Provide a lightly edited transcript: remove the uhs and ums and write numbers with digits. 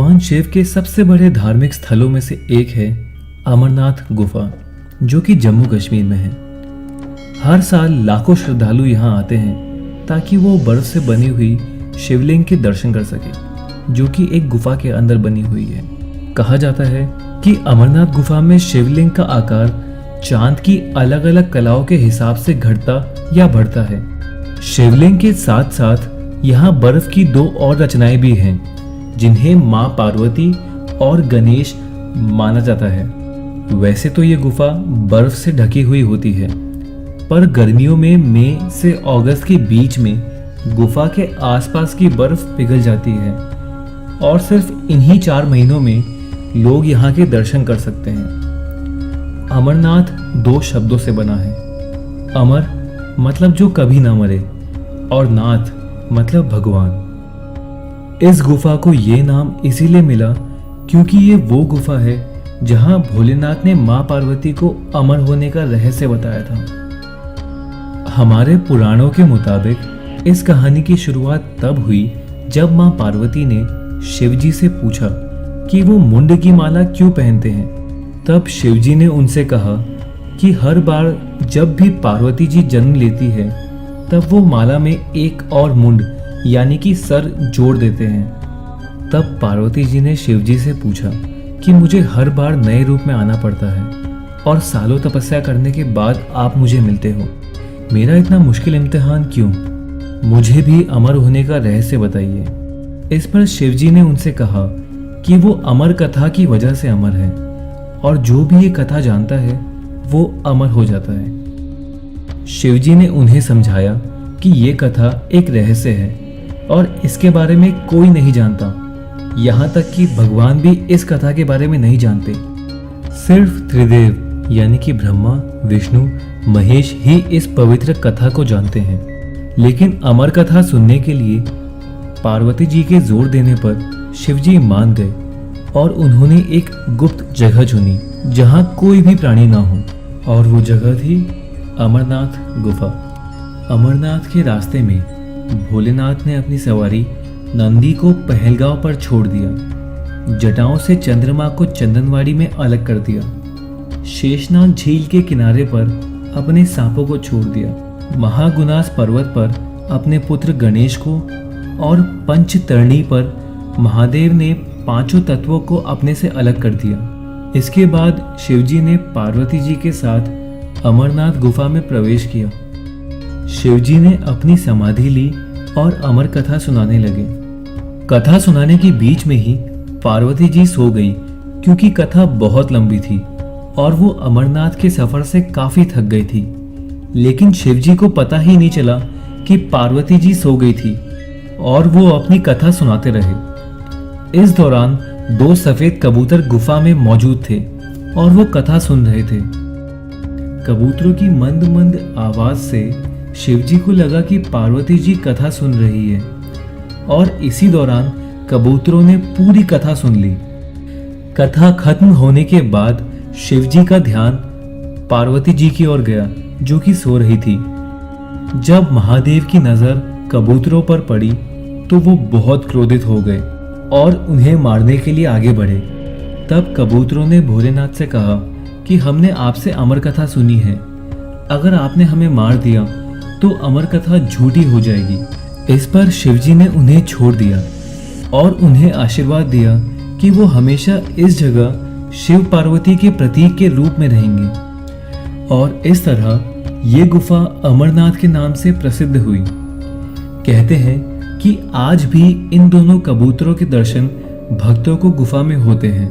भगवान शिव के सबसे बड़े धार्मिक स्थलों में से एक है अमरनाथ गुफा, जो कि जम्मू कश्मीर में है। हर साल लाखों श्रद्धालु यहाँ आते हैं ताकि वो बर्फ से बनी हुई शिवलिंग के दर्शन कर सके, जो कि एक गुफा के अंदर बनी हुई है। कहा जाता है कि अमरनाथ गुफा में शिवलिंग का आकार चांद की अलग अलग कलाओं के हिसाब से घटता या बढ़ता है। शिवलिंग के साथ साथ यहाँ बर्फ की दो और रचनाएं भी हैं, जिन्हें माँ पार्वती और गणेश माना जाता है। वैसे तो ये गुफा बर्फ से ढकी हुई होती है, पर गर्मियों में मई से अगस्त के बीच में गुफा के आसपास की बर्फ पिघल जाती है और सिर्फ इन्हीं 4 महीनों में लोग यहाँ के दर्शन कर सकते हैं। अमरनाथ 2 शब्दों से बना है। अमर मतलब जो कभी ना मरे और नाथ मतलब भगवान। इस गुफा को ये नाम इसीलिए मिला क्योंकि ये वो गुफा है जहाँ भोलेनाथ ने माँ पार्वती को अमर होने का रहस्य बताया था। हमारे पुराणों के मुताबिक इस कहानी की शुरुआत तब हुई जब माँ पार्वती ने शिवजी से पूछा कि वो मुंड की माला क्यों पहनते हैं। तब शिवजी ने उनसे कहा कि हर बार जब भी पार्वती जी जन्म लेती है तब वो माला में एक और मुंड यानी कि सर जोड़ देते हैं। तब पार्वती जी ने शिवजी से पूछा कि मुझे हर बार नए रूप में आना पड़ता है और सालों तपस्या करने के बाद आप मुझे मिलते हो, मेरा इतना मुश्किल इम्तिहान क्यों? मुझे भी अमर होने का रहस्य बताइए। इस पर शिवजी ने उनसे कहा कि वो अमर कथा की वजह से अमर है और जो भी ये कथा जानता है वो अमर हो जाता है। शिवजी ने उन्हें समझाया कि ये कथा एक रहस्य है और इसके बारे में कोई नहीं जानता, यहाँ तक कि भगवान भी इस कथा के बारे में नहीं जानते। सिर्फ त्रिदेव यानी कि ब्रह्मा, विष्णु, महेश ही इस पवित्र कथा को जानते हैं। लेकिन अमर कथा सुनने के लिए पार्वती जी के जोर देने पर शिवजी मान गए और उन्होंने एक गुप्त जगह चुनी जहां कोई भी प्राणी ना हो, और वो जगह थी अमरनाथ गुफा। अमरनाथ के रास्ते में भोलेनाथ ने अपनी सवारी नंदी को पहलगांव पर छोड़ दिया। जटाओं से चंद्रमा को चंदनवाड़ी में अलग कर दिया। शेषनाग झील के किनारे पर अपने सांपों को छोड़ दिया। महागुनास पर्वत पर अपने पुत्र गणेश को और पंचतरणी पर महादेव ने 5 तत्वों को अपने से अलग कर दिया। इसके बाद शिवजी ने पार्वती जी के साथ अमरनाथ गुफा में प्रवेश किया। शिवजी ने अपनी समाधि ली और अमर कथा सुनाने लगे। कथा सुनाने के बीच में ही पार्वती जी सो गई क्योंकि कथा बहुत लंबी थी और वो अमरनाथ के सफर से काफी थक गई थी। लेकिन शिवजी को पता ही नहीं चला कि पार्वती जी सो गई थी और वो अपनी कथा सुनाते रहे। इस दौरान 2 सफेद कबूतर गुफा में मौजूद थे और वो कथा सुन रहे थे। कबूतरों की मंद मंद आवाज से शिवजी को लगा कि पार्वती जी कथा सुन रही है और इसी दौरान कबूतरों ने पूरी कथा सुन ली। कथा खत्म होने के बाद शिवजी का ध्यान पार्वती जी की ओर गया जो कि सो रही थी। जब महादेव की नजर कबूतरों पर पड़ी तो वो बहुत क्रोधित हो गए और उन्हें मारने के लिए आगे बढ़े। तब कबूतरों ने भोलेनाथ से कहा कि हमने आपसे अमर कथा सुनी है, अगर आपने हमें मार दिया तो अमर कथा झूठी हो जाएगी। इस पर शिवजी ने उन्हें छोड़ दिया और उन्हें आशीर्वाद दिया कि वो हमेशा इस जगह शिव पार्वती के प्रतीक के रूप में रहेंगे और इस तरह ये गुफा अमरनाथ के नाम से प्रसिद्ध हुई। कहते हैं कि आज भी इन दोनों कबूतरों के दर्शन भक्तों को गुफा में होते हैं।